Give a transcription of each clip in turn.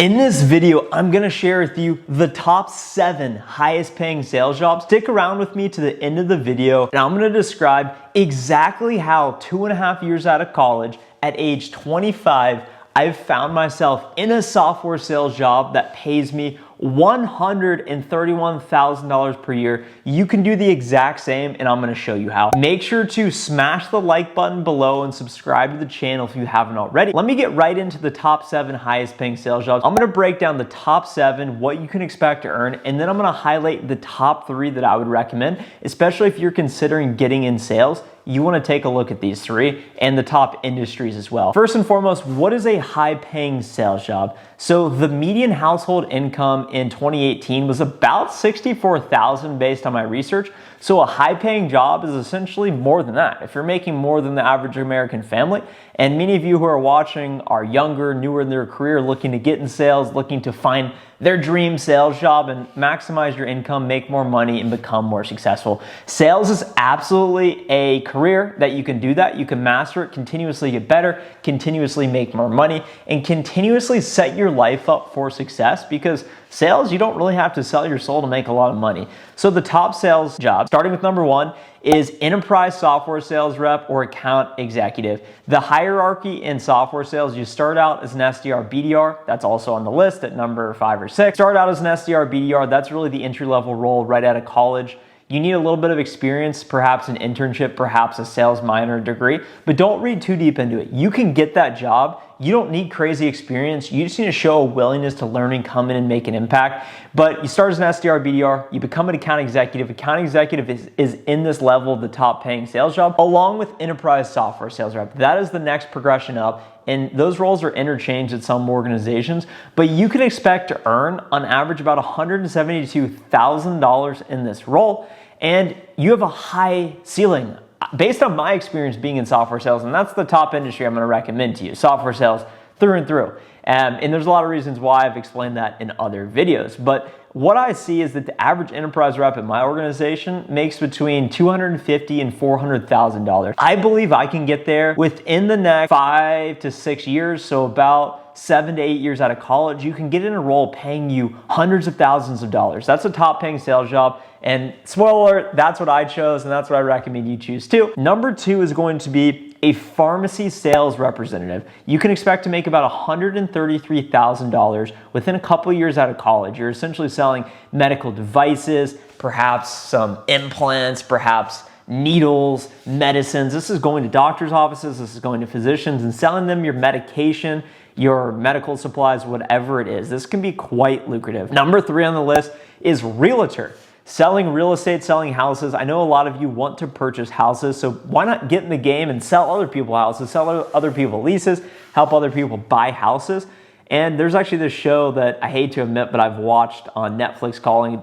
In this video, I'm gonna share with you the top 7 highest paying sales jobs. Stick around with me to the end of the video, and I'm gonna describe exactly how 2.5 years out of college, at age 25, I've found myself in a software sales job that pays me $131,000 per year. You can do the exact same, and I'm gonna show you how. Make sure to smash the like button below and subscribe to the channel if you haven't already. Let me get right into the top 7 highest paying sales jobs. I'm gonna break down the top 7, what you can expect to earn, and then I'm gonna highlight the top 3 that I would recommend, especially if you're considering getting in sales. You want to take a look at these 3 and the top industries as well. First and foremost, what is a high paying sales job? So the median household income in 2018 was about $64,000 based on my research. So a high paying job is essentially more than that. If you're making more than the average American family, and many of you who are watching are younger, newer in their career, looking to get in sales, looking to find their dream sales job and maximize your income, make more money, and become more successful. Sales is absolutely a career that you can do that. You can master it, continuously get better, continuously make more money, and continuously set your life up for success, because sales, you don't really have to sell your soul to make a lot of money. So the top sales jobs, starting with number 1, is enterprise software sales rep or account executive. The hierarchy in software sales, you start out as an SDR BDR. That's also on the list at number 5 or 6. Start out as an SDR BDR. That's really the entry level role right out of college. You need a little bit of experience, perhaps an internship, perhaps a sales minor degree, but don't read too deep into it. You can get that job. You don't need crazy experience. You just need to show a willingness to learn and come in and make an impact. But you start as an SDR BDR, you become an account executive. Account executive is in this level of the top paying sales job, along with enterprise software sales rep. That is the next progression up. And those roles are interchanged at some organizations, but you can expect to earn on average about $172,000 in this role. And you have a high ceiling. Based on my experience being in software sales, and that's the top industry I'm going to recommend to you, software sales through and through. And there's a lot of reasons why I've explained that in other videos. But what I see is that the average enterprise rep at my organization makes between $250,000 and $400,000. I believe I can get there within the next 5 to 6 years, so about 7 to 8 years out of college. You can get in a role paying you hundreds of thousands of dollars. That's a top paying sales job. And spoiler alert, that's what I chose, and that's what I recommend you choose too. Number 2 is going to be a pharmacy sales representative. You can expect to make about $133,000 within a couple years out of college. You're essentially selling medical devices, perhaps some implants, perhaps needles, medicines. This is going to doctor's offices, this is going to physicians and selling them your medication, your medical supplies, whatever it is. This can be quite lucrative. Number 3 on the list is realtor. Selling real estate, selling houses. I know a lot of you want to purchase houses, so why not get in the game and sell other people houses, sell other people leases, help other people buy houses. And there's actually this show that I hate to admit, but I've watched on Netflix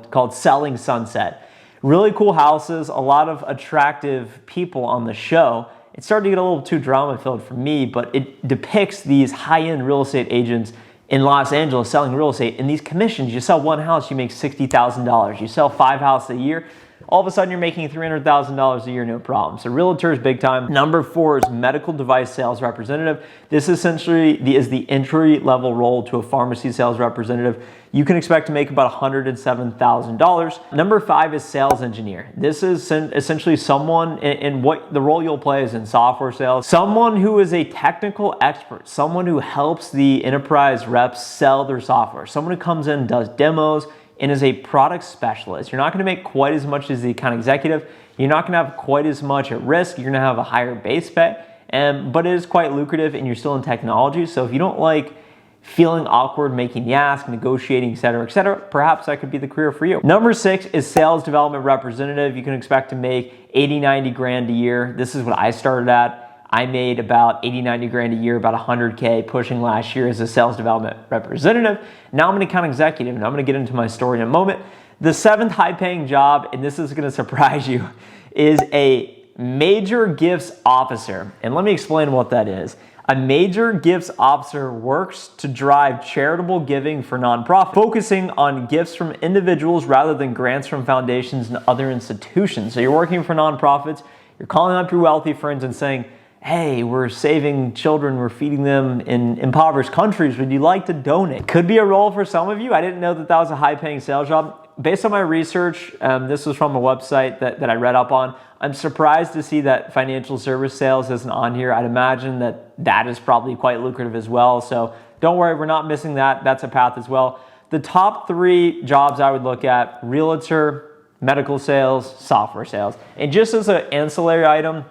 called Selling Sunset. Really cool houses, a lot of attractive people on the show. It started to get a little too drama-filled for me, but it depicts these high-end real estate agents in Los Angeles selling real estate. And these commissions, you sell one house, you make $60,000. You sell 5 houses a year, all of a sudden you're making $300,000 a year, no problem. So realtor is big time. Number 4 is medical device sales representative. This essentially is the entry level role to a pharmacy sales representative. You can expect to make about $107,000. Number 5 is sales engineer. This is essentially someone in what the role you'll play is in software sales. Someone who is a technical expert, someone who helps the enterprise reps sell their software. Someone who comes in and does demos and is a product specialist. You're not gonna make quite as much as the account executive. You're not gonna have quite as much at risk. You're gonna have a higher base pay, but it is quite lucrative and you're still in technology. So if you don't like feeling awkward, making the ask, negotiating, et cetera, perhaps that could be the career for you. Number 6 is sales development representative. You can expect to make 80, 90 grand a year. This is what I started at. I made about 80, 90 grand a year, about 100K pushing last year as a sales development representative. Now I'm an account executive, and I'm gonna get into my story in a moment. The 7th high paying job, and this is gonna surprise you, is a major gifts officer. And let me explain what that is. A major gifts officer works to drive charitable giving for nonprofits, focusing on gifts from individuals rather than grants from foundations and other institutions. So you're working for nonprofits, you're calling up your wealthy friends and saying, hey, we're saving children, we're feeding them in impoverished countries, would you like to donate? Could be a role for some of you. I didn't know that that was a high-paying sales job. Based on my research, this was from a website that I read up on, I'm surprised to see that financial service sales isn't on here. I'd imagine that that is probably quite lucrative as well. So don't worry, we're not missing that. That's a path as well. The top 3 jobs I would look at: realtor, medical sales, software sales. And just as an ancillary item,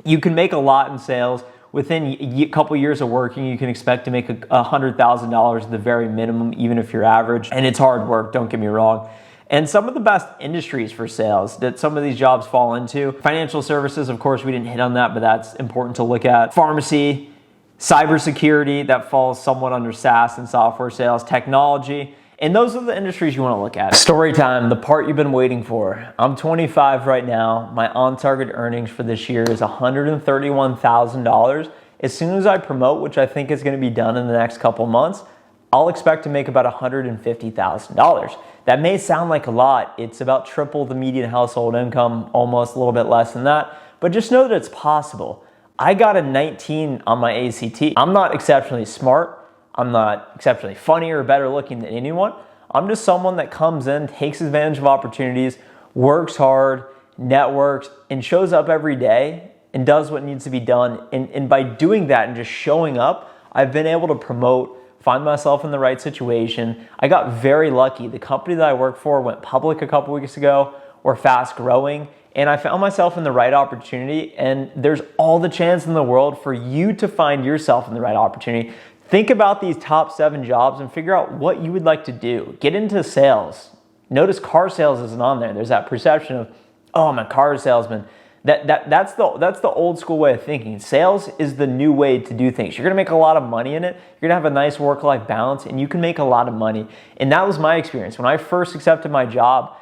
you can make a lot in sales. Within a couple years of working, you can expect to make $100,000 at the very minimum, even if you're average. And it's hard work, don't get me wrong. And some of the best industries for sales that some of these jobs fall into: financial services, of course, we didn't hit on that, but that's important to look at. Pharmacy, cybersecurity, that falls somewhat under SaaS and software sales, technology. And those are the industries you want to look at. Story time, the part you've been waiting for. I'm 25 right now. My on-target earnings for this year is $131,000. As soon as I promote, which I think is going to be done in the next couple months, I'll expect to make about $150,000. That may sound like a lot. It's about triple the median household income, almost a little bit less than that. But just know that it's possible. I got a 19 on my ACT. I'm not exceptionally smart. I'm not exceptionally funny or better looking than anyone. I'm just someone that comes in, takes advantage of opportunities, works hard, networks, and shows up every day and does what needs to be done. And by doing that and just showing up, I've been able to promote, find myself in the right situation. I got very lucky. The company that I work for went public a couple weeks ago. We're fast growing. And I found myself in the right opportunity. And there's all the chance in the world for you to find yourself in the right opportunity. Think about these top 7 jobs and figure out what you would like to do. Get into sales. Notice car sales isn't on there. There's that perception of, oh, I'm a car salesman. That's the old school way of thinking. Sales is the new way to do things. You're gonna make a lot of money in it. You're gonna have a nice work-life balance, and you can make a lot of money. And that was my experience. When I first accepted my job,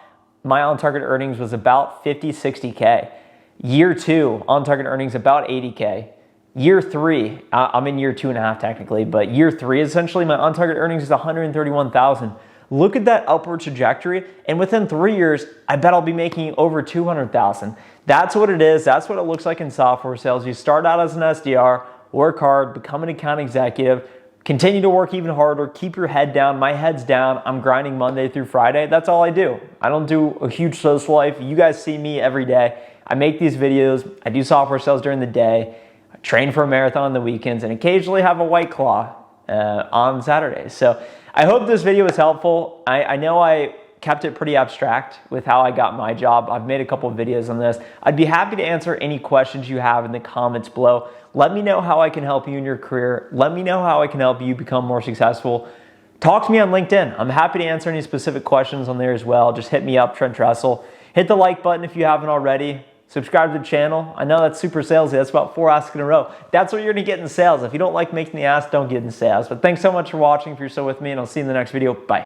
my on-target earnings was about 50, 60K. Year 2, on-target earnings about 80K. Year 3, I'm in year 2.5 technically, but year 3, essentially my on-target earnings is 131,000. Look at that upward trajectory, and within 3 years, I bet I'll be making over 200,000. That's what it is. That's what it looks like in software sales. You start out as an SDR, work hard, become an account executive, continue to work even harder, keep your head down. My head's down. I'm grinding Monday through Friday. That's all I do. I don't do a huge social life. You guys see me every day. I make these videos. I do software sales during the day. I train for a marathon on the weekends, and occasionally have a White Claw on Saturdays. So I hope this video was helpful. I know I kept it pretty abstract with how I got my job. I've made a couple of videos on this. I'd be happy to answer any questions you have in the comments below. Let me know how I can help you in your career. Let me know how I can help you become more successful. Talk to me on LinkedIn. I'm happy to answer any specific questions on there as well. Just hit me up, Trent Dressel. Hit the like button if you haven't already. Subscribe to the channel. I know that's super salesy. That's about 4 asks in a row. That's what you're gonna get in sales. If you don't like making the ask, don't get in sales. But thanks so much for watching. If you're still with me, and I'll see you in the next video. Bye.